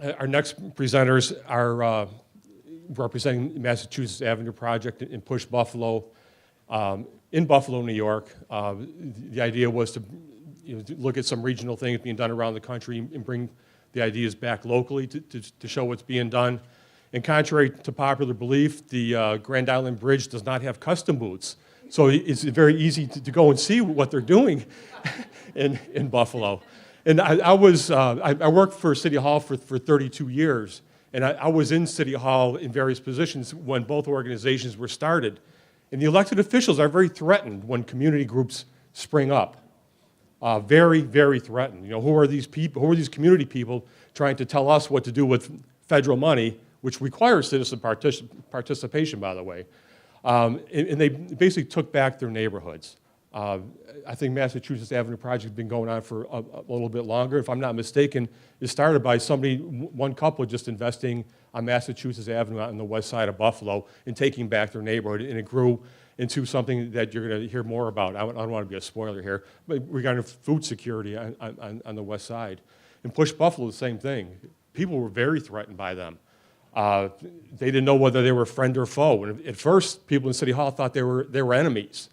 Our next presenters are representing Massachusetts Avenue Project in Push Buffalo, in Buffalo, New York. The idea was to, to look at some regional things being done around the country and bring the ideas back locally to show what's being done. And contrary to popular belief, the Grand Island Bridge does not have custom booths. So it's very easy to go and see what they're doing in Buffalo. And I worked for City Hall for 32 years, and I was in City Hall in various positions when both organizations were started. And the elected officials are very threatened when community groups spring up. Very, very threatened. Who are these people? Who are these community people trying to tell us what to do with federal money, which requires citizen participation, by the way? And they basically took back their neighborhoods. I think Massachusetts Avenue Project has been going on for a little bit longer. If I'm not mistaken, it started by one couple just investing on Massachusetts Avenue out on the west side of Buffalo and taking back their neighborhood, and it grew into something that you're going to hear more about. I don't want to be a spoiler here, but regarding food security on the west side. And Push Buffalo, the same thing. People were very threatened by them. They didn't know whether they were friend or foe. And at first, people in City Hall thought they were enemies.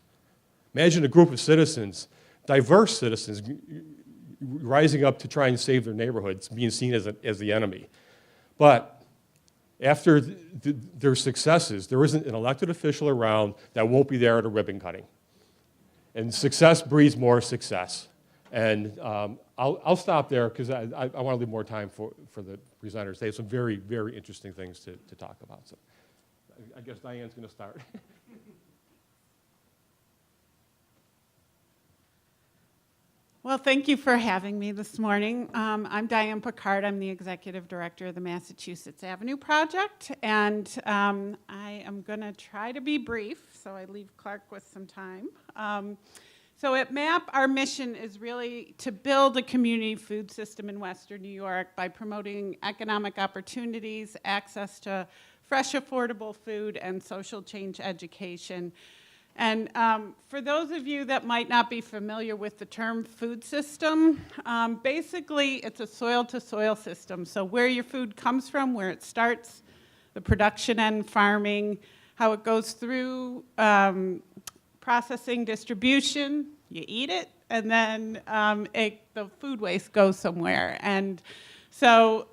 Imagine a group of citizens, diverse citizens, rising up to try and save their neighborhoods, being seen as the enemy. But after their successes, there isn't an elected official around that won't be there at a ribbon cutting. And success breeds more success. And I'll stop there because I want to leave more time for the presenters. They have some very, very interesting things to talk about. So I guess Diane's going to start. Well, thank you for having me this morning. I'm Diane Picard. I'm the Executive Director of the Massachusetts Avenue Project, and I am going to try to be brief, so I leave Clarke with some time. So at MAP, our mission is really to build a community food system in Western New York by promoting economic opportunities, access to fresh, affordable food, and social change education. And for those of you that might not be familiar with the term food system, basically it's a soil-to-soil system. So where your food comes from, where it starts, the production and farming, how it goes through processing, distribution, you eat it, and then the food waste goes somewhere. And so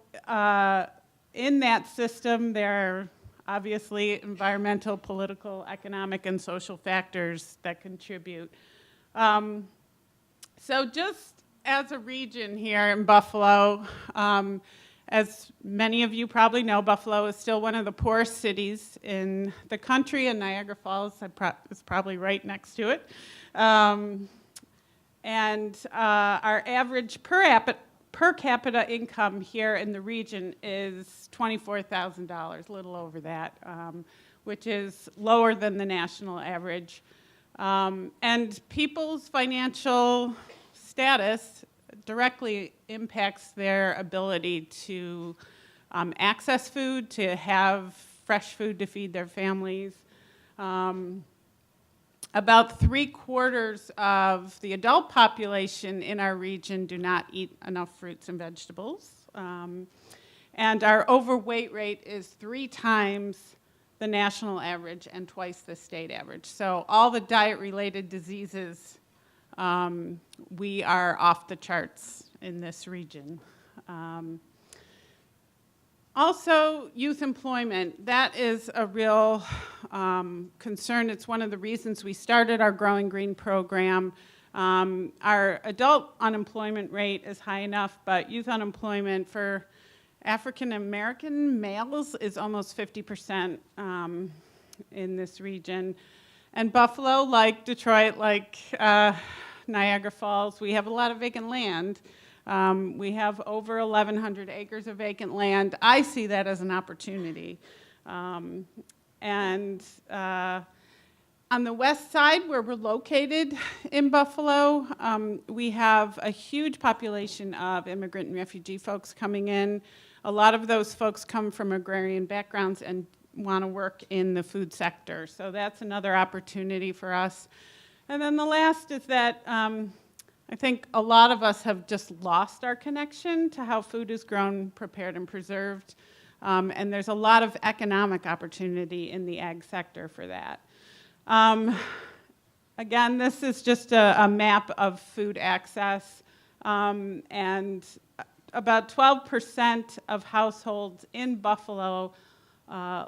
in that system, there are obviously environmental, political, economic, and social factors that contribute. So just as a region here in Buffalo, as many of you probably know, Buffalo is still one of the poorest cities in the country, and Niagara Falls is probably right next to it. And our average per capita income here in the region is $24,000, a little over that, which is lower than the national average. And people's financial status directly impacts their ability to access food, to have fresh food to feed their families. About 3/4 of the adult population in our region do not eat enough fruits and vegetables. And our overweight rate is 3 times the national average and twice the state average. So all the diet-related diseases, we are off the charts in this region. Also, youth employment. That is a real concern. It's one of the reasons we started our Growing Green program. Our adult unemployment rate is high enough, but youth unemployment for African American males is almost 50% in this region. And Buffalo, like Detroit, like Niagara Falls, we have a lot of vacant land. We have over 1,100 acres of vacant land. I see that as an opportunity. And on the west side, where we're located in Buffalo, we have a huge population of immigrant and refugee folks coming in. A lot of those folks come from agrarian backgrounds and want to work in the food sector. So that's another opportunity for us. And then the last is that I think a lot of us have just lost our connection to how food is grown, prepared, and preserved. And there's a lot of economic opportunity in the ag sector for that. Again, this is just a map of food access. And about 12% of households in Buffalo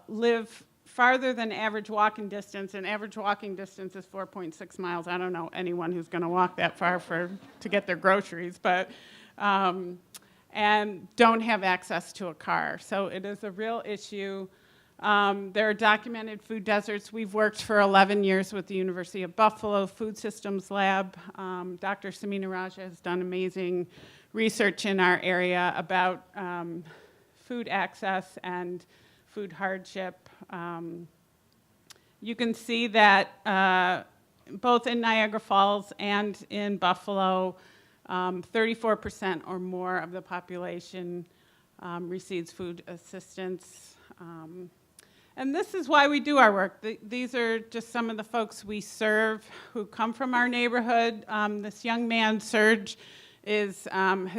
live farther than average walking distance, and average walking distance is 4.6 miles. I don't know anyone who's going to walk that far to get their groceries, but and don't have access to a car. So it is a real issue. There are documented food deserts. We've worked for 11 years with the University of Buffalo Food Systems Lab. Dr. Samina Raja has done amazing research in our area about food access and food hardship. You can see that both in Niagara Falls and in Buffalo, 34% or more of the population receives food assistance. And this is why we do our work. These are just some of the folks we serve who come from our neighborhood. This young man, Serge, his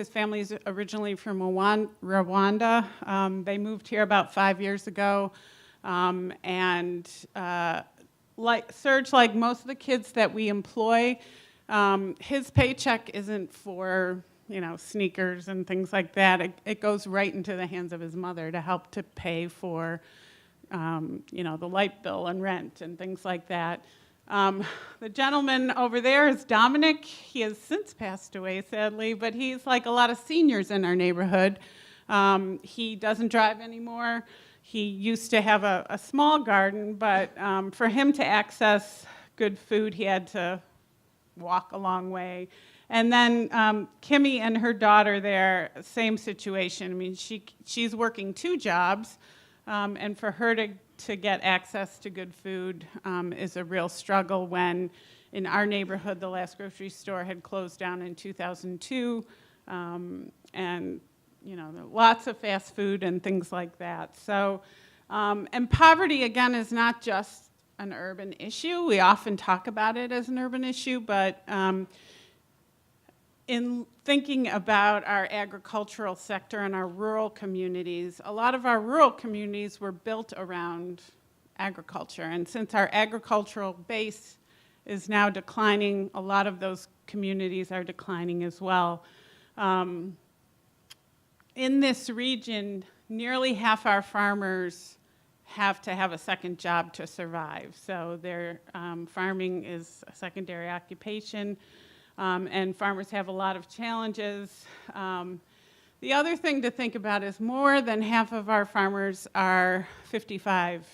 family is originally from Rwanda. They moved here about 5 years ago. Like Serge, like most of the kids that we employ, his paycheck isn't for, sneakers and things like that. It goes right into the hands of his mother to help to pay for, the light bill and rent and things like that. The gentleman over there is Dominic. He has since passed away, sadly, but he's like a lot of seniors in our neighborhood. He doesn't drive anymore. He used to have a small garden, but for him to access good food, he had to walk a long way. And then Kimmy and her daughter there, same situation. I mean, she's working 2 jobs, and for her to get access to good food is a real struggle when in our neighborhood, the last grocery store had closed down in 2002, and lots of fast food and things like that. So, and poverty, again, is not just an urban issue. We often talk about it as an urban issue, but in thinking about our agricultural sector and our rural communities, a lot of our rural communities were built around agriculture. And since our agricultural base is now declining, a lot of those communities are declining as well. In this region, nearly half our farmers have to have a second job to survive. So their farming is a secondary occupation, and farmers have a lot of challenges. The other thing to think about is more than half of our farmers are 55,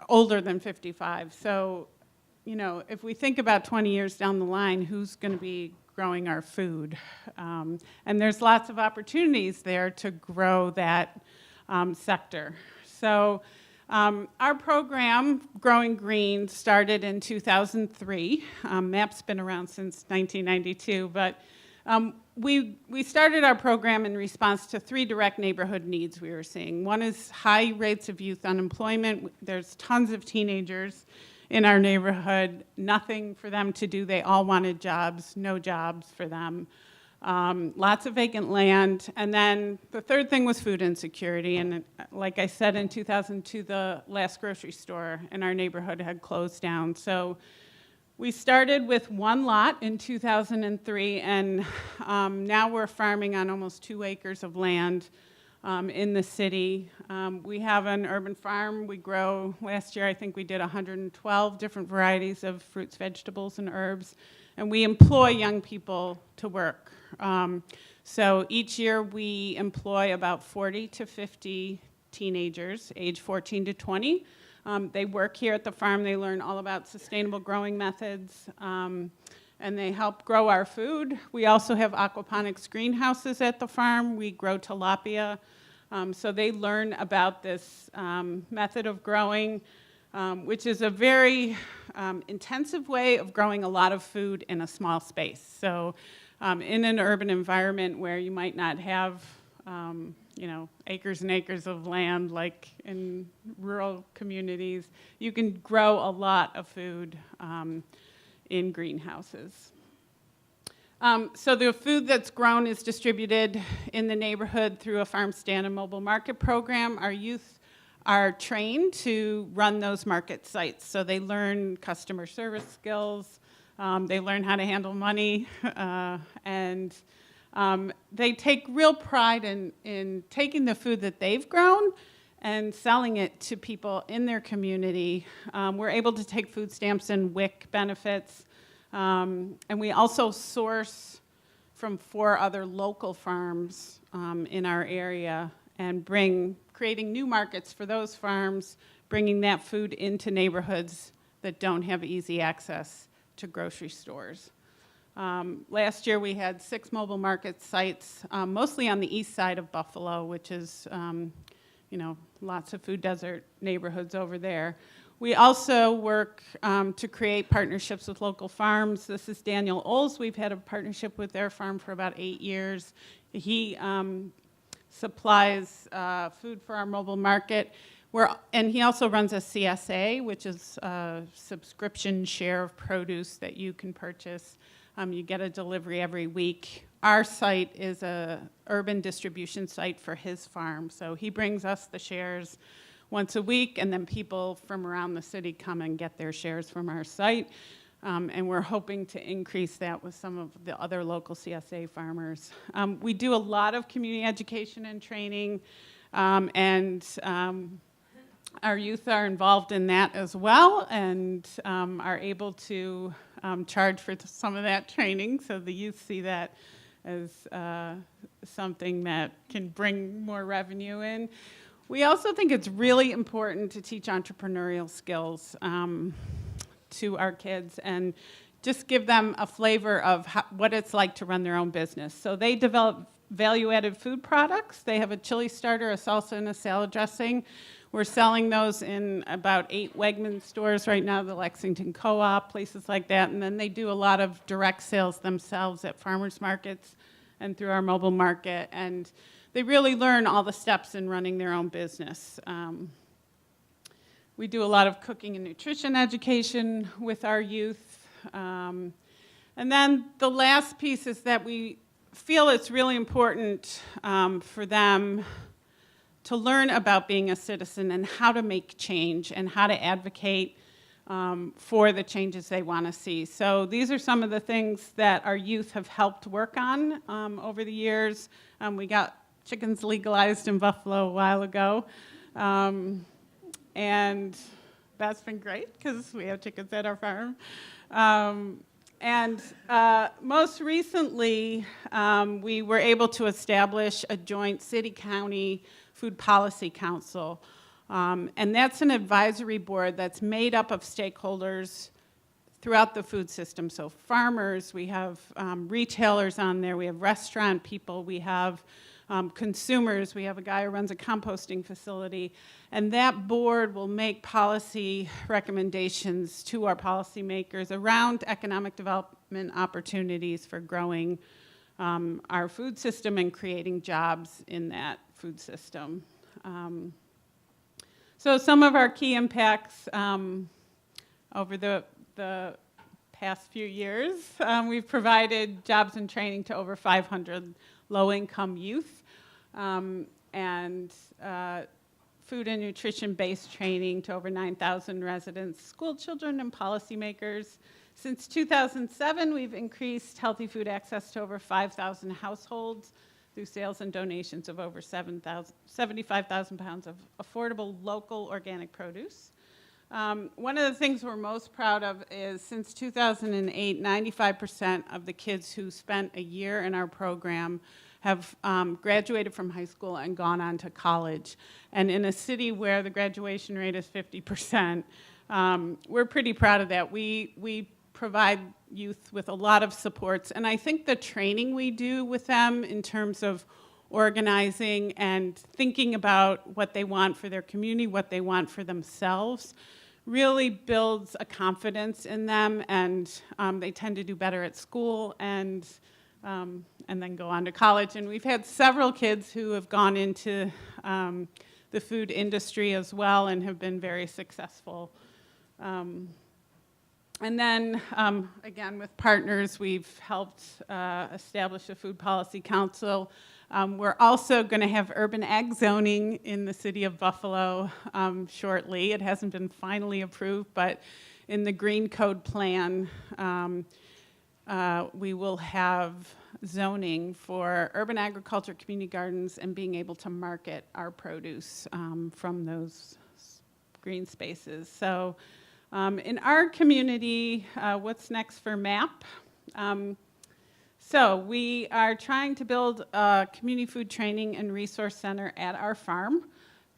older than 55. So, if we think about 20 years down the line, who's going to be growing our food? And there's lots of opportunities there to grow that sector. So our program, Growing Green, started in 2003. MAP's been around since 1992, but we started our program in response to 3 direct neighborhood needs we were seeing. One is high rates of youth unemployment. There's tons of teenagers in our neighborhood, nothing for them to do. They all wanted jobs, no jobs for them. Lots of vacant land. And then the third thing was food insecurity. And like I said, in 2002, the last grocery store in our neighborhood had closed down. So we started with 1 lot in 2003, and now we're farming on almost 2 acres of land in the city. We have an urban farm. We grow, last year I think we did 112 different varieties of fruits, vegetables, and herbs. And we employ young people to work. So each year we employ about 40 to 50 teenagers, age 14 to 20. They work here at the farm. They learn all about sustainable growing methods, and they help grow our food. We also have aquaponics greenhouses at the farm. We grow tilapia. So they learn about this method of growing, which is a very intensive way of growing a lot of food in a small space. So in an urban environment where you might not have acres and acres of land like in rural communities, you can grow a lot of food in greenhouses. So the food that's grown is distributed in the neighborhood through a farm stand and mobile market program. Our youth are trained to run those market sites. So they learn customer service skills, they learn how to handle money, and they take real pride in taking the food that they've grown and selling it to people in their community. We're able to take food stamps and WIC benefits, and we also source from 4 other local farms in our area and creating new markets for those farms, bringing that food into neighborhoods that don't have easy access to grocery stores. Last year we had 6 mobile market sites, mostly on the east side of Buffalo, which is lots of food desert neighborhoods over there. We also work to create partnerships with local farms. This is Daniel Oles. We've had a partnership with their farm for about 8 years. He supplies food for our mobile market. And he also runs a CSA, which is a subscription share of produce that you can purchase. You get a delivery every week. Our site is a urban distribution site for his farm. So he brings us the shares once a week, and then people from around the city come and get their shares from our site. And we're hoping to increase that with some of the other local CSA farmers. We do a lot of community education and training, and our youth are involved in that as well, and are able to charge for some of that training, so the youth see that as something that can bring more revenue in. We also think it's really important to teach entrepreneurial skills to our kids and just give them a flavor of what it's like to run their own business. So they develop value-added food products. They have a chili starter, a salsa, and a salad dressing. We're selling those in about 8 Wegmans stores right now, the Lexington Co-op, places like that. And then they do a lot of direct sales themselves at farmers markets and through our mobile market. And they really learn all the steps in running their own business. We do a lot of cooking and nutrition education with our youth. And then the last piece is that we feel it's really important for them to learn about being a citizen and how to make change and how to advocate for the changes they want to see. So these are some of the things that our youth have helped work on over the years. We got chickens legalized in Buffalo a while ago. And that's been great because we have chickens at our farm. And most recently, we were able to establish a joint city-county food policy council. And that's an advisory board that's made up of stakeholders throughout the food system. So farmers, we have retailers on there, we have restaurant people, we have consumers, we have a guy who runs a composting facility, and that board will make policy recommendations to our policymakers around economic development opportunities for growing our food system and creating jobs in that food system. So some of our key impacts over the past few years, we've provided jobs and training to over 500 low-income youth, and food and nutrition-based training to over 9,000 residents, school children, and policymakers. Since 2007, we've increased healthy food access to over 5,000 households through sales and donations of over 75,000 pounds of affordable local organic produce. One of the things we're most proud of is since 2008, 95% of the kids who spent a year in our program have graduated from high school and gone on to college. And in a city where the graduation rate is 50%, we're pretty proud of that. We provide youth with a lot of supports. And I think the training we do with them in terms of organizing and thinking about what they want for their community, what they want for themselves, really builds a confidence in them, and they tend to do better at school and then go on to college. And we've had several kids who have gone into the food industry as well and have been very successful. And then, again, with partners, we've helped establish a food policy council. We're also going to have urban ag zoning in the city of Buffalo shortly. It hasn't been finally approved, but in the Green Code plan, we will have zoning for urban agriculture, community gardens, and being able to market our produce from those green spaces. So in our community, what's next for MAP? So we are trying to build a community food training and resource center at our farm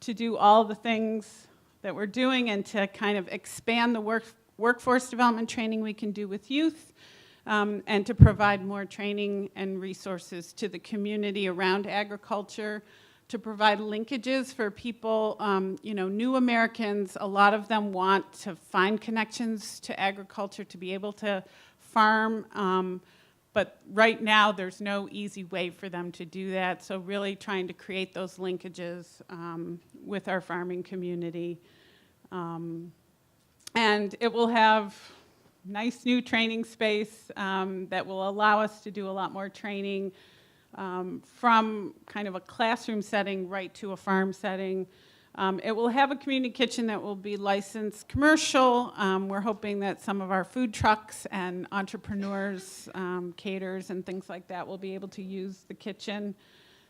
to do all the things that we're doing and to kind of expand the workforce development training we can do with youth, and to provide more training and resources to the community around agriculture, to provide linkages for people, new Americans. A lot of them want to find connections to agriculture to be able to farm, but right now there's no easy way for them to do that. So really trying to create those linkages with our farming community. And it will have nice new training space that will allow us to do a lot more training from kind of a classroom setting right to a farm setting. It will have a community kitchen that will be licensed commercial. We're hoping that some of our food trucks and entrepreneurs, caterers and things like that will be able to use the kitchen.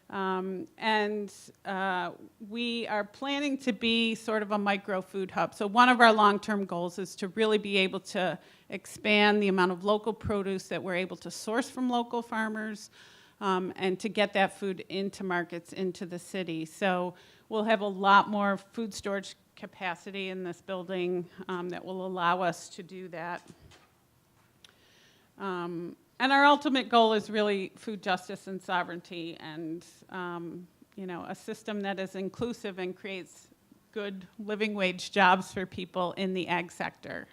And we are planning to be sort of a micro food hub. So one of our long-term goals is to really be able to expand the amount of local produce that we're able to source from local farmers, and to get that food into markets, into the city. So we'll have a lot more food storage capacity in this building that will allow us to do that. And our ultimate goal is really food justice and sovereignty, and a system that is inclusive and creates good living wage jobs for people in the ag sector.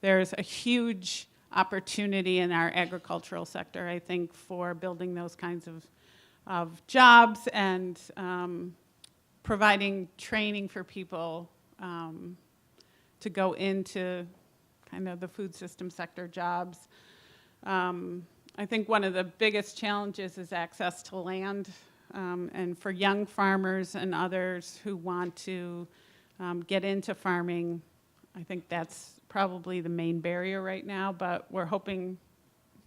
There's a huge opportunity in our agricultural sector, I think, for building those kinds of jobs and providing training for people to go into kind of the food system sector jobs. I think one of the biggest challenges is access to land, and for young farmers and others who want to get into farming, I think that's probably the main barrier right now, but we're hoping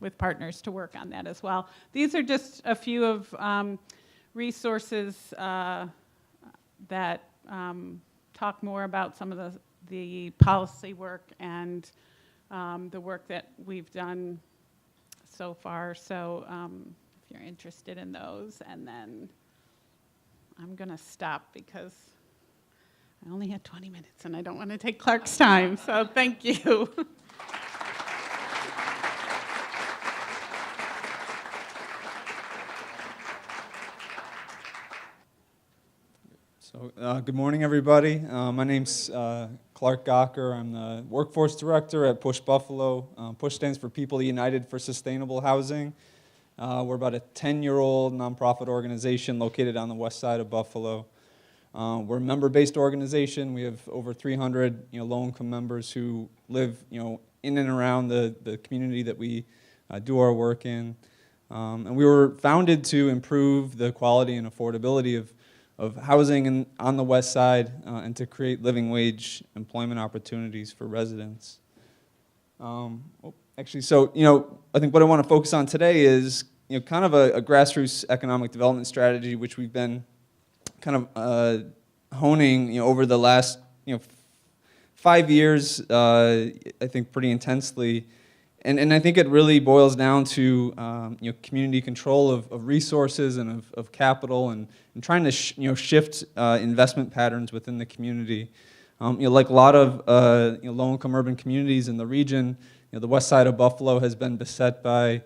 with partners to work on that as well. These are just a few of resources that talk more about some of the policy work and the work that we've done so far. So if you're interested in those, and then I'm going to stop because I only had 20 minutes and I don't want to take Clarke's time. So thank you. So good morning, everybody. My name's Clarke Gocker. I'm the workforce director at Push Buffalo. Push stands for People United for Sustainable Housing. We're about a 10-year-old nonprofit organization located on the west side of Buffalo. We're a member-based organization. We have over 300 low-income members who live in and around the community that we do our work in. And we were founded to improve the quality and affordability of housing on the west side and to create living wage employment opportunities for residents. So I think what I want to focus on today is kind of a grassroots economic development strategy, which we've been kind of honing over the last 5 years, I think pretty intensely. And I think it really boils down to community control of resources and of capital, and trying to shift investment patterns within the community. Like a lot of low-income urban communities in the region, the west side of Buffalo has been beset by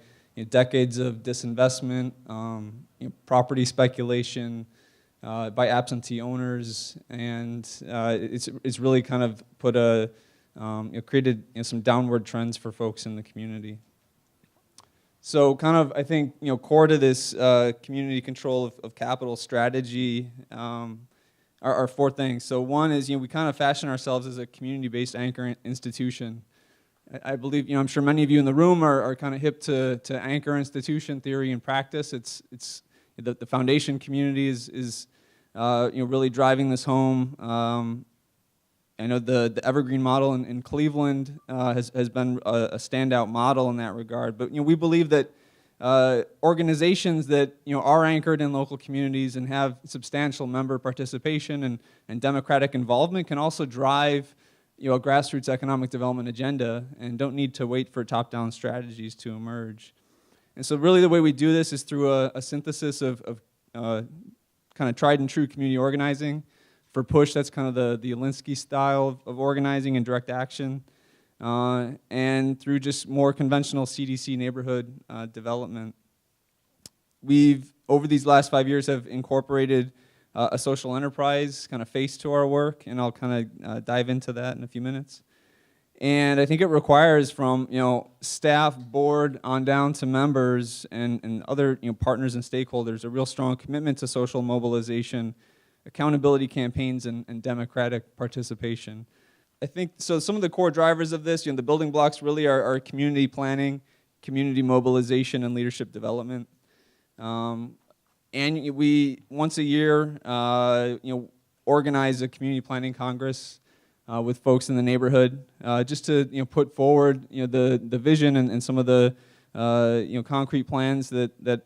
decades of disinvestment, property speculation, by absentee owners, and it's really kind of put created some downward trends for folks in the community. So kind of, I think, core to this community control of capital strategy are four things. So one is, we kind of fashion ourselves as a community-based anchor institution. I believe, I'm sure many of you in the room are kind of hip to anchor institution theory and practice. It's the foundation community is really driving this home. I know the Evergreen model in Cleveland has been a standout model in that regard. But we believe that organizations that are anchored in local communities and have substantial member participation and democratic involvement can also drive a grassroots economic development agenda and don't need to wait for top-down strategies to emerge. And so really the way we do this is through a synthesis of kind of tried and true community organizing. For PUSH, that's kind of the Alinsky style of organizing and direct action. And through just more conventional CDC neighborhood development. We've, over these last 5 years, have incorporated a social enterprise kind of face to our work, and I'll kind of dive into that in a few minutes. And I think it requires from staff, board, on down to members and other partners and stakeholders a real strong commitment to social mobilization, accountability campaigns, and democratic participation. I think so. Some of the core drivers of this, the building blocks really are community planning, community mobilization, and leadership development. And we once a year, organize a community planning congress with folks in the neighborhood, just to put forward the vision and some of the concrete plans that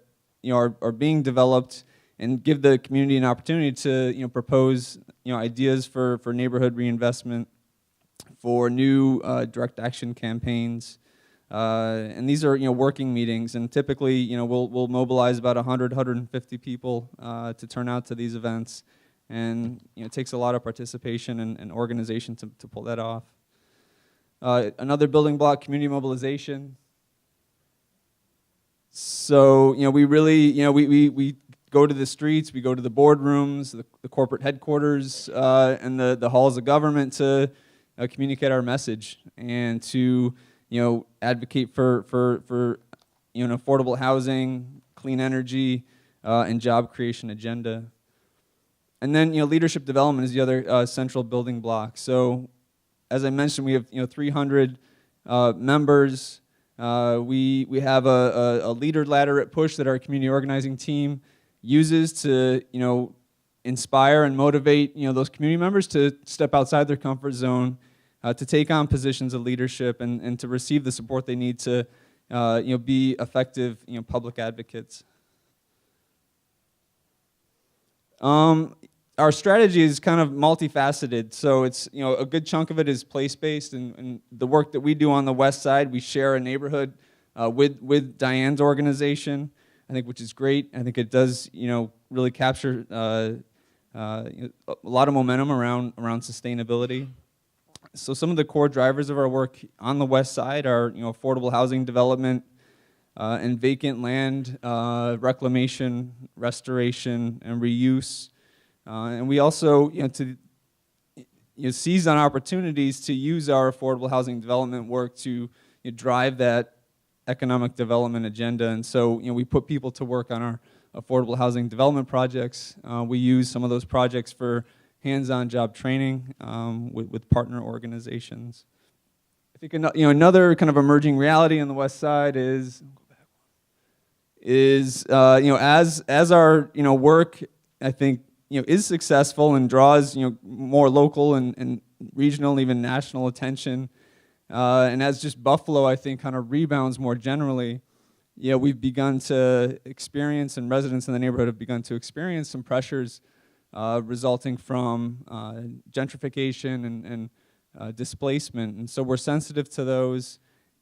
are being developed, and give the community an opportunity to propose ideas for neighborhood reinvestment, for new direct action campaigns. And these are working meetings, and typically we'll mobilize about 150 people to turn out to these events, and it takes a lot of participation and organization to pull that off. Another building block, community mobilization. So we really we go to the streets, we go to the boardrooms, the corporate headquarters, and the halls of government to communicate our message and to advocate for affordable housing, clean energy, and job creation agenda. And then leadership development is the other central building block. So as I mentioned, we have 300 members. We have a leader ladder at PUSH that our community organizing team uses to inspire and motivate those community members to step outside their comfort zone, to take on positions of leadership, and to receive the support they need to be effective public advocates. Our strategy is kind of multifaceted, so it's a good chunk of it is place-based, and the work that we do on the west side, we share a neighborhood with Diane's organization, I think, which is great. I think it does really capture a lot of momentum around sustainability. So some of the core drivers of our work on the west side are affordable housing development and vacant land reclamation, restoration, and reuse. And we also to seize on opportunities to use our affordable housing development work to drive that economic development agenda. And so we put people to work on our affordable housing development projects. We use some of those projects for hands-on job training with partner organizations. I think another kind of emerging reality on the west side is as our work, I think is successful and draws more local and regional, even national attention, and as just Buffalo, I think, kind of rebounds more generally, we've begun to experience, and residents in the neighborhood have begun to experience some pressures resulting from gentrification and displacement, and so we're sensitive to those.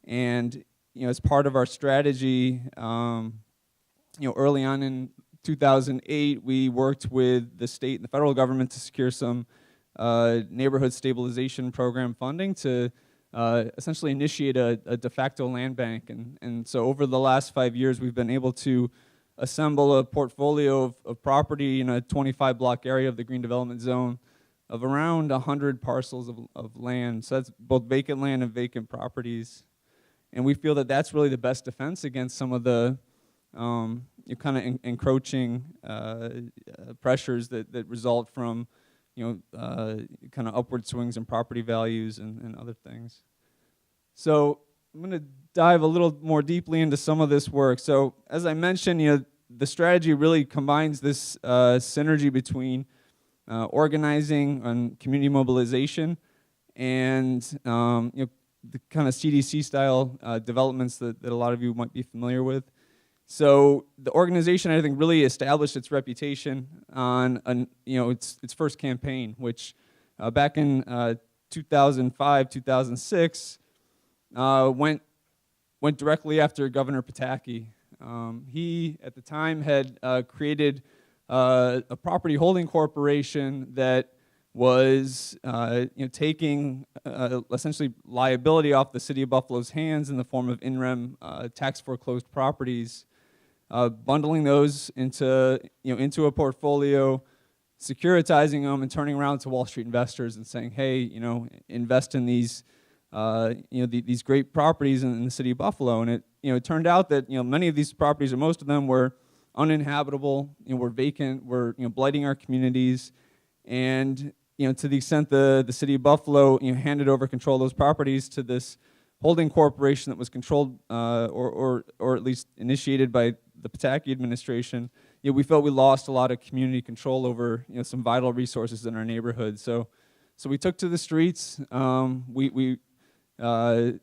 And as part of our strategy, early on in 2008, we worked with the state and the federal government to secure some neighborhood stabilization program funding to essentially initiate a de facto land bank. And so over the last 5 years, we've been able to assemble a portfolio of property in a 25-block area of the Green Development Zone of around 100 parcels of land. So that's both vacant land and vacant properties. And we feel that that's really the best defense against some of the kind of encroaching pressures that result from kind of upward swings in property values and other things. So I'm going to dive a little more deeply into some of this work. So as I mentioned, the strategy really combines this synergy between organizing and community mobilization and the kind of CDC style developments that a lot of you might be familiar with. So the organization, I think, really established its reputation on its first campaign, which back in 2005, 2006, went directly after Governor Pataki. He, at the time, had created a property holding corporation that was taking essentially liability off the city of Buffalo's hands in the form of in-rem tax foreclosed properties, bundling those into a portfolio, securitizing them, and turning around to Wall Street investors and saying, hey, invest in these these great properties in the city of Buffalo. And it turned out that many of these properties, or most of them, were uninhabitable, were vacant, were blighting our communities, and to the extent the city of Buffalo handed over control of those properties to this holding corporation that was controlled or at least initiated by the Pataki administration, we felt we lost a lot of community control over some vital resources in our neighborhood. So we took to the streets. We hung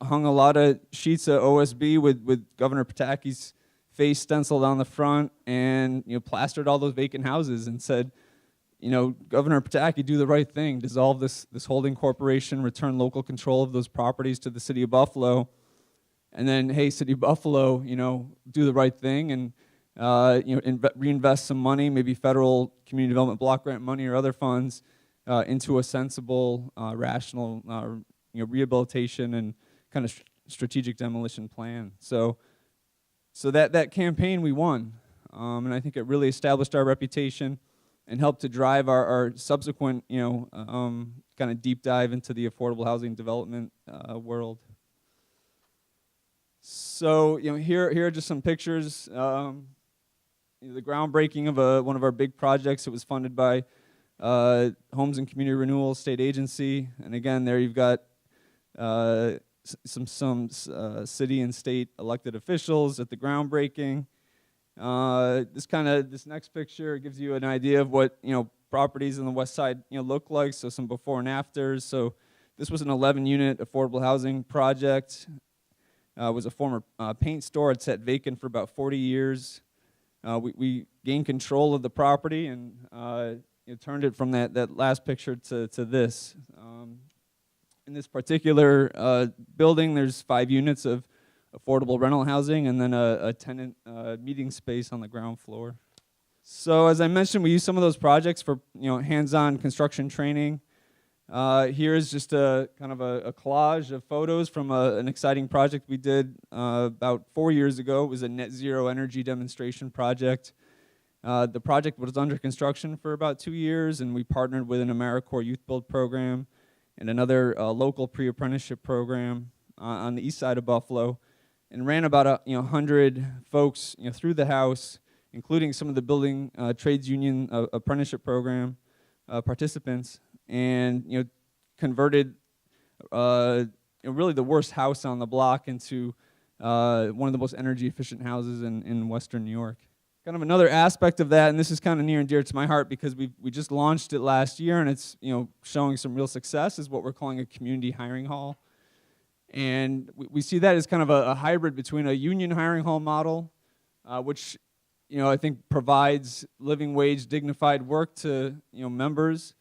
a lot of sheets of OSB with Governor Pataki's face stenciled on the front, and plastered all those vacant houses and said, Governor Pataki, do the right thing, dissolve this holding corporation, return local control of those properties to the city of Buffalo, and then, hey, city of Buffalo, do the right thing and reinvest some money, maybe federal community development block grant money or other funds, into a sensible, rational rehabilitation and kind of strategic demolition plan. So that campaign we won, and I think it really established our reputation and helped to drive our subsequent kind of deep dive into the affordable housing development world. So here are just some pictures. The groundbreaking of one of our big projects. It was funded by Homes and Community Renewal State Agency, and again there you've got some city and state elected officials at the groundbreaking. This next picture gives you an idea of what properties on the west side look like. So some before and afters. So this was an 11-unit affordable housing project. It was a former paint store. It sat vacant for about 40 years. We gained control of the property and turned it from that last picture to this. In this particular building, there's 5 units of affordable rental housing and then a tenant meeting space on the ground floor. So as I mentioned, we use some of those projects for hands-on construction training. Here is just a kind of a collage of photos from an exciting project we did about 4 years ago. It was a net zero energy demonstration project. The project was under construction for about 2 years, and we partnered with an AmeriCorps Youth Build program and another local pre-apprenticeship program on the east side of Buffalo, and ran about 100 folks through the house, including some of the building trades union apprenticeship program participants, and converted really the worst house on the block into one of the most energy efficient houses in Western New York. Kind of another aspect of that, and this is kind of near and dear to my heart because we just launched it last year, and it's showing some real success, is what we're calling a community hiring hall. And we see that as kind of a hybrid between a union hiring hall model, which I think provides living wage dignified work to members,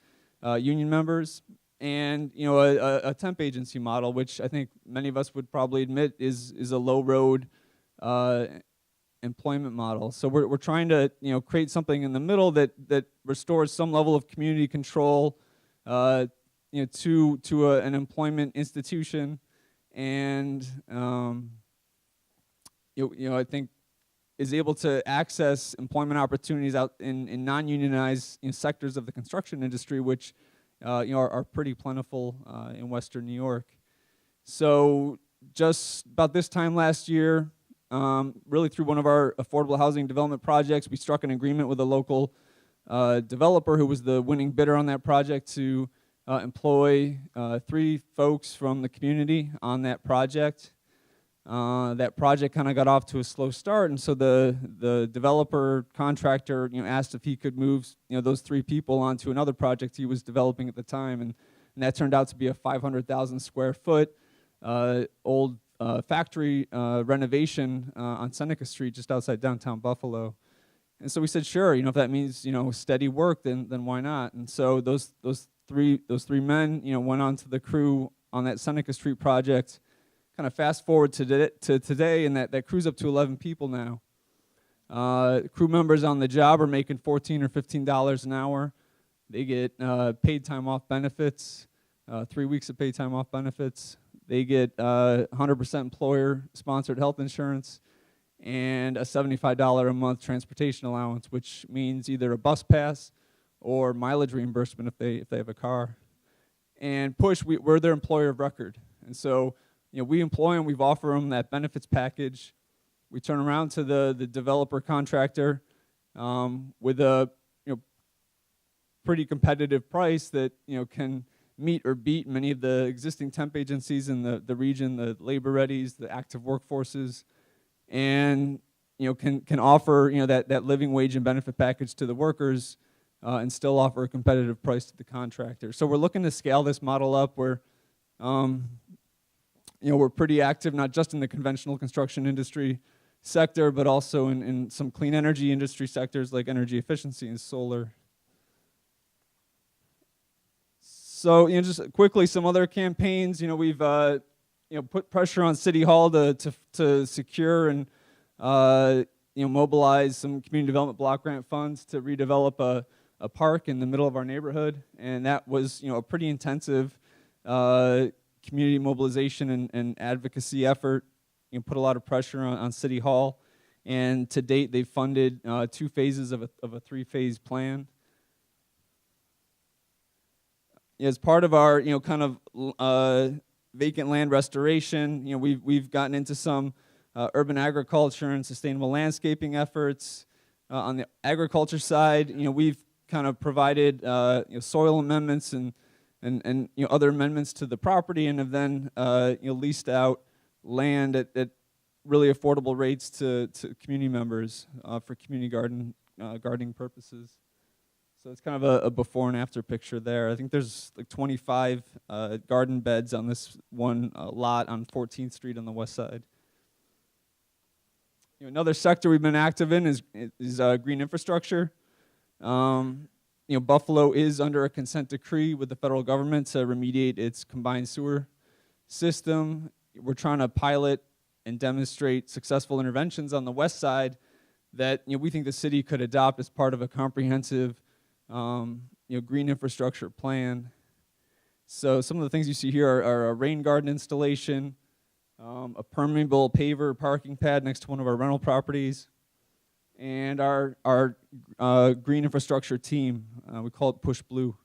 union members, and a temp agency model, which I think many of us would probably admit is a low road employment model. So we're trying to create something in the middle that restores some level of community control to an employment institution, and I think is able to access employment opportunities out in non-unionized sectors of the construction industry, which are pretty plentiful in Western New York. So just about this time last year, really through one of our affordable housing development projects, we struck an agreement with a local developer who was the winning bidder on that project to employ 3 folks from the community on that project. That project kind of got off to a slow start, and so the developer contractor, asked if he could move, those 3 people onto another project he was developing at the time, and that turned out to be a 500,000 square foot old factory renovation on Seneca Street, just outside downtown Buffalo. And so we said, sure, if that means steady work, then why not? And so those three men, went on to the crew on that Seneca Street project. Kind of fast forward to today, and that crew's up to 11 people now. Crew members on the job are making $14 or $15 an hour. They get paid time off benefits, 3 weeks of paid time off benefits. They get 100% employer-sponsored health insurance and a $75 a month transportation allowance, which means either a bus pass or mileage reimbursement if they have a car. And Push, we're their employer of record, and so we employ them. We've offered them that benefits package. We turn around to the developer contractor with a pretty competitive price that can meet or beat many of the existing temp agencies in the region, the labor readies, the active workforces, and can offer that living wage and benefit package to the workers and still offer a competitive price to the contractor. So we're looking to scale this model up where we're pretty active, not just in the conventional construction industry sector, but also in some clean energy industry sectors like energy efficiency and solar. So, just quickly, some other campaigns. We've put pressure on City Hall to secure and mobilize some community development block grant funds to redevelop a park in the middle of our neighborhood, and that was a pretty intensive community mobilization and advocacy effort. Put a lot of pressure on City Hall, and to date they've funded 2 phases of a 3-phase plan. As part of our kind of vacant land restoration, we've gotten into some urban agriculture and sustainable landscaping efforts. On the agriculture side, we've kind of provided soil amendments and other amendments to the property, and have then leased out land at really affordable rates to community members for community gardening purposes. So it's kind of a before and after picture there. I think there's like 25 garden beds on this one lot on 14th Street on the west side. Another sector we've been active in is green infrastructure. Buffalo is under a consent decree with the federal government to remediate its combined sewer system. We're trying to pilot and demonstrate successful interventions on the west side that we think the city could adopt as part of a comprehensive green infrastructure plan. So some of the things you see here are a rain garden installation, a permeable paver parking pad next to one of our rental properties, and our green infrastructure team. We call it Push Blue.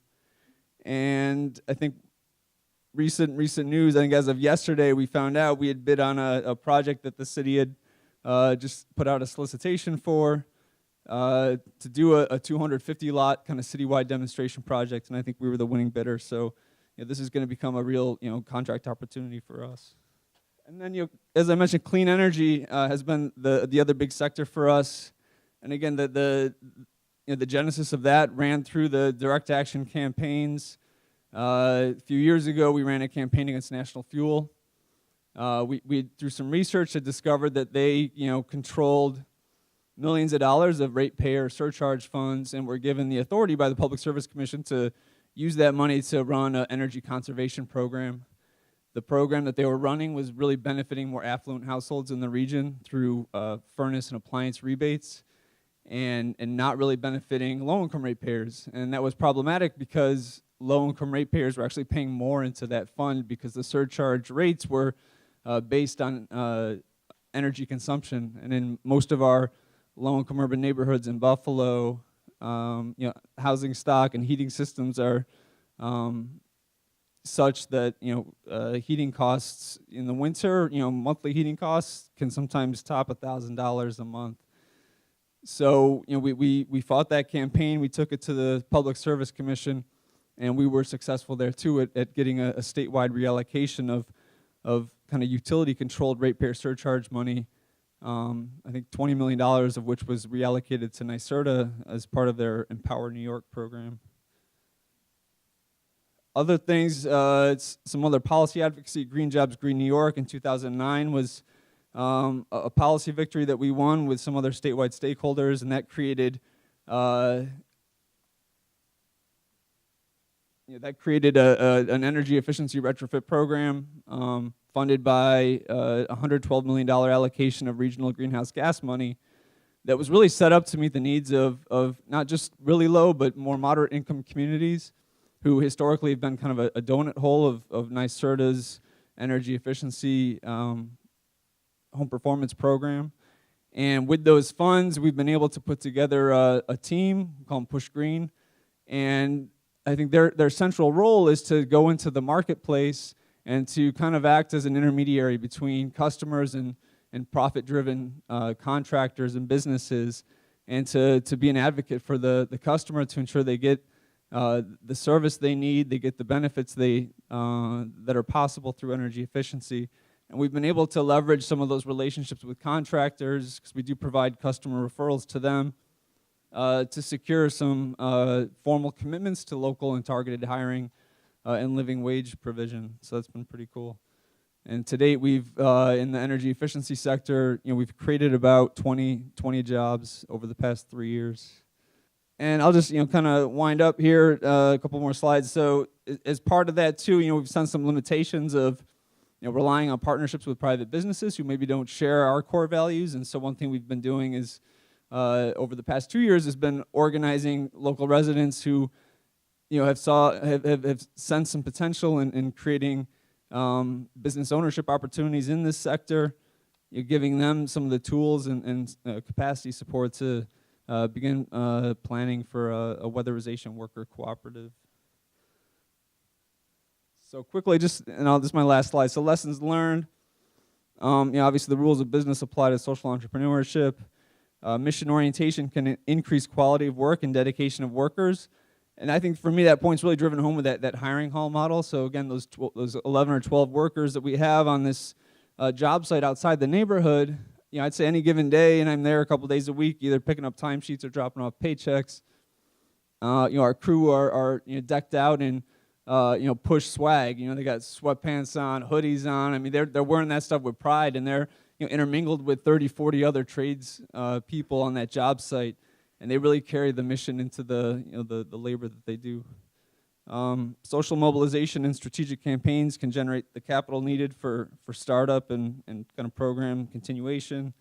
And I think recent news, I think as of yesterday, we found out we had bid on a project that the city had just put out a solicitation for to do a 250 lot kind of citywide demonstration project, and I think we were the winning bidder. So this is going to become a real contract opportunity for us. And then as I mentioned, clean energy has been the other big sector for us. And again, the genesis of that ran through the direct action campaigns. A few years ago, we ran a campaign against National Fuel. We through some research had discovered that they controlled millions of dollars of ratepayer surcharge funds, and were given the authority by the Public Service Commission to use that money to run an energy conservation program. The program that they were running was really benefiting more affluent households in the region through furnace and appliance rebates, and not really benefiting low-income ratepayers. And that was problematic because low-income ratepayers were actually paying more into that fund because the surcharge rates were based on energy consumption. And in most of our low-income urban neighborhoods in Buffalo, housing stock and heating systems are such that heating costs in the winter, monthly heating costs can sometimes top $1,000 a month. So we fought that campaign. We took it to the Public Service Commission, And we were successful there too at getting a statewide reallocation of kind of utility-controlled ratepayer surcharge money. I think $20 million of which was reallocated to NYSERDA as part of their Empower New York program. Other things, it's some other policy advocacy. Green Jobs, Green New York in 2009 was a policy victory that we won with some other statewide stakeholders, and that created an energy efficiency retrofit program funded by a $112 million allocation of regional greenhouse gas money that was really set up to meet the needs of not just really low but more moderate income communities who historically have been kind of a donut hole of NYSERDA's energy efficiency home performance program. And with those funds, we've been able to put together a team, we call them Push Green, and I think their central role is to go into the marketplace and to kind of act as an intermediary between customers and profit-driven contractors and businesses, and to be an advocate for the customer to ensure they get the service they need, they get the benefits that are possible through energy efficiency. And we've been able to leverage some of those relationships with contractors, because we do provide customer referrals to them, to secure some formal commitments to local and targeted hiring and living wage provision. So that's been pretty cool. And to date, we've in the energy efficiency sector, we've created about 20 jobs over the past 3 years. And I'll just kind of wind up here, a couple more slides. So as part of that too, we've seen some limitations of relying on partnerships with private businesses who maybe don't share our core values. And so one thing we've been doing is over the past 2 years has been organizing local residents who have sensed some potential in creating business ownership opportunities in this sector, giving them some of the tools and capacity support to begin planning for a weatherization worker cooperative. So quickly, this is my last slide. So lessons learned. Obviously the rules of business apply to social entrepreneurship. Mission orientation can increase quality of work and dedication of workers. And I think for me that point's really driven home with that hiring hall model. So again, those 11 or 12 workers that we have on this job site outside the neighborhood, I'd say any given day, and I'm there a couple days a week, either picking up timesheets or dropping off paychecks. Our crew are decked out in push swag. They got sweatpants on, hoodies on. I mean, they're wearing that stuff with pride, and they're intermingled with 30, 40 other trades people on that job site, and they really carry the mission into the labor that they do. Social mobilization and strategic campaigns can generate the capital needed for startup and kind of program continuation.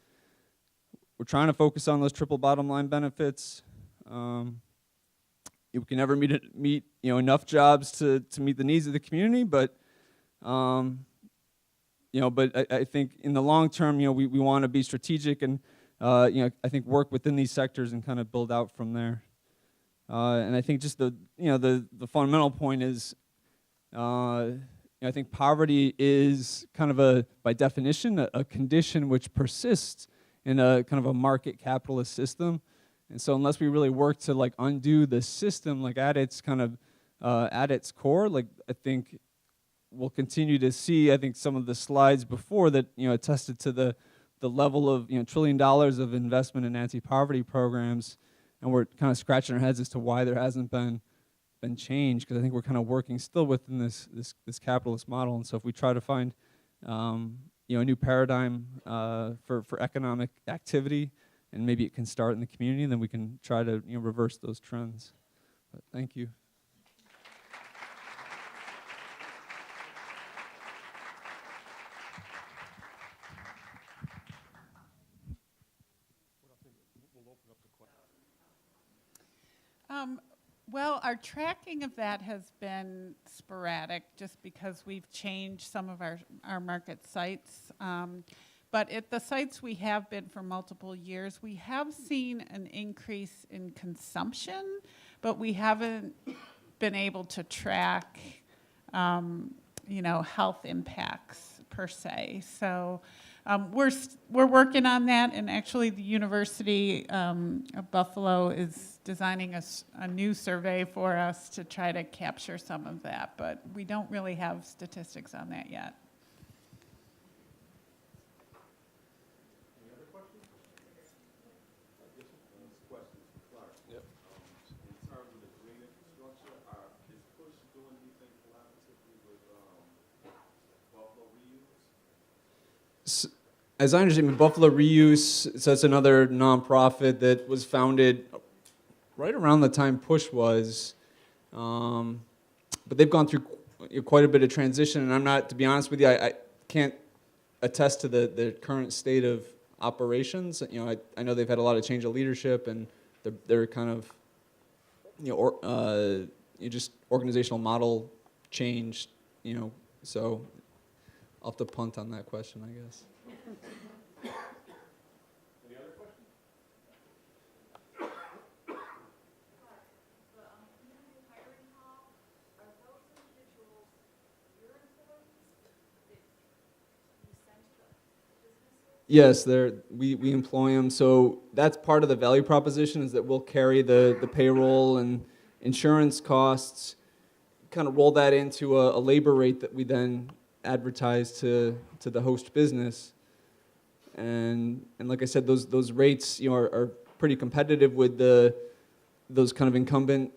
We're trying to focus on those triple bottom line benefits. We can never meet enough jobs to meet the needs of the community, but but I think in the long term, we want to be strategic and I think work within these sectors and kind of build out from there. And I think just the fundamental point is, I think poverty is kind of by definition, a condition which persists in a kind of a market capitalist system. And so unless we really work to undo the system at its kind of at its core, I think we'll continue to see, I think some of the slides before that attested to the level of $1 trillion of investment in anti-poverty programs, and we're kind of scratching our heads as to why there hasn't been change, because I think we're kind of working still within this capitalist model. And so if we try to find a new paradigm for economic activity, and maybe it can start in the community, then we can try to reverse those trends. But thank you. Well, our tracking of that has been sporadic just because we've changed some of our market sites. But at the sites we have been for multiple years, we have seen an increase in consumption, but we haven't been able to track, health impacts per se. So we're working on that, and actually the University of Buffalo is designing a new survey for us to try to capture some of that, but we don't really have statistics on that yet. As I understand, Buffalo Reuse, so that's another nonprofit that was founded right around the time Push was, but they've gone through quite a bit of transition, and I'm not, to be honest with you, I can't attest to the current state of operations. I know they've had a lot of change of leadership, and they're kind of, just organizational model changed, so I'll have to punt on that question, I guess. Any other questions? Yes, we employ them. So that's part of the value proposition, is that we'll carry the payroll and insurance costs, kind of roll that into a labor rate that we then advertise to the host business. And like I said, those rates are pretty competitive with those kind of incumbent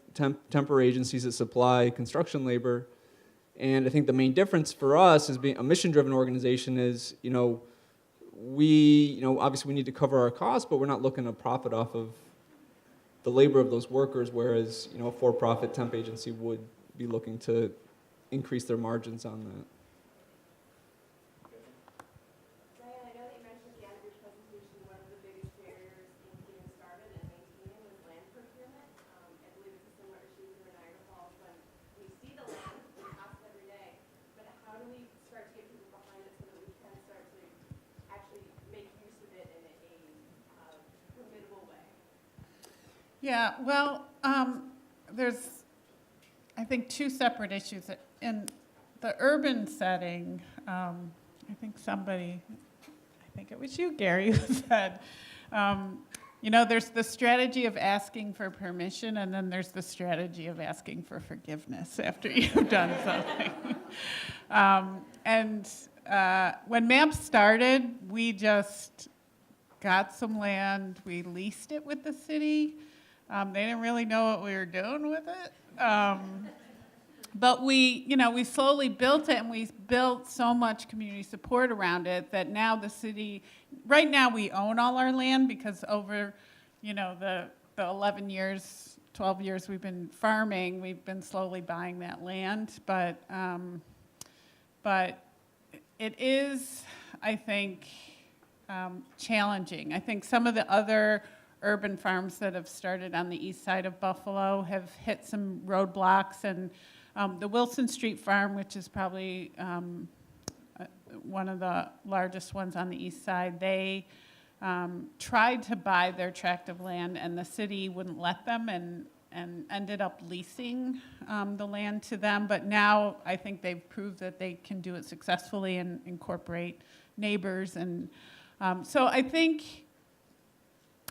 temporary agencies that supply construction labor. And I think the main difference for us as being a mission-driven organization is, obviously we need to cover our costs, but we're not looking to profit off of the labor of those workers, whereas, a for-profit temp agency would be looking to increase their margins on that. Diane, I know that you mentioned at the end of your presentation one of the biggest barriers in getting started and maintaining was land procurement. I believe it's a similar issue in Niagara Falls when we see the land, we pass it every day, but how do we start to get people behind it so that we can start to actually make use of it in a formidable way? Yeah, well, there's, I think, two separate issues. In the urban setting, I think it was you, Gary, who said, there's the strategy of asking for permission, and then there's the strategy of asking for forgiveness after you've done something. When MAP started, we just got some land, we leased it with the city. They didn't really know what we were doing with it. But we slowly built it, and we built so much community support around it that now the city, right now we own all our land because over, the 11 years, 12 years we've been farming, we've been slowly buying that land. But it is, I think, challenging. I think some of the other urban farms that have started on the east side of Buffalo have hit some roadblocks, and the Wilson Street Farm, which is probably one of the largest ones on the east side, they tried to buy their tract of land, and the city wouldn't let them, and ended up leasing the land to them. But now I think they've proved that they can do it successfully and incorporate neighbors. And so I think,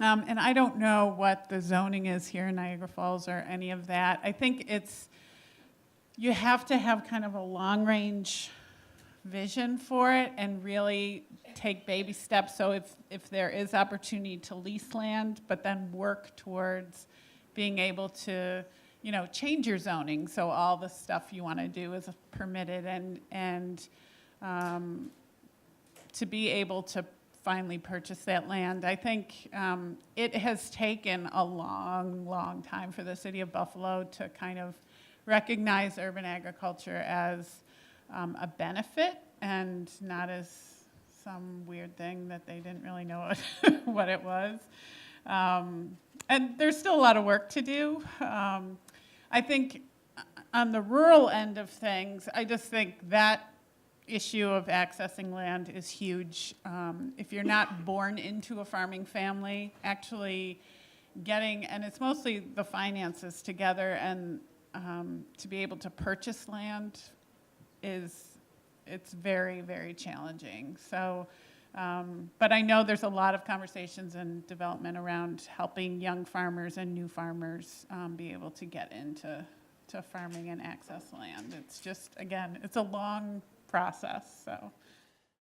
and I don't know what the zoning is here in Niagara Falls or any of that. I think you have to have kind of a long-range vision for it and really take baby steps. So if there is opportunity to lease land, but then work towards being able to, change your zoning so all the stuff you want to do is permitted, and to be able to finally purchase that land. I think it has taken a long, long time for the city of Buffalo to kind of recognize urban agriculture as a benefit and not as some weird thing that they didn't really know what it was. And there's still a lot of work to do. I think on the rural end of things, I just think that issue of accessing land is huge. If you're not born into a farming family, actually getting, and it's mostly the finances together, and to be able to purchase land it's very, very challenging. So But I know there's a lot of conversations and development around helping young farmers and new farmers be able to get into farming and access land. It's just, again, it's a long process, so.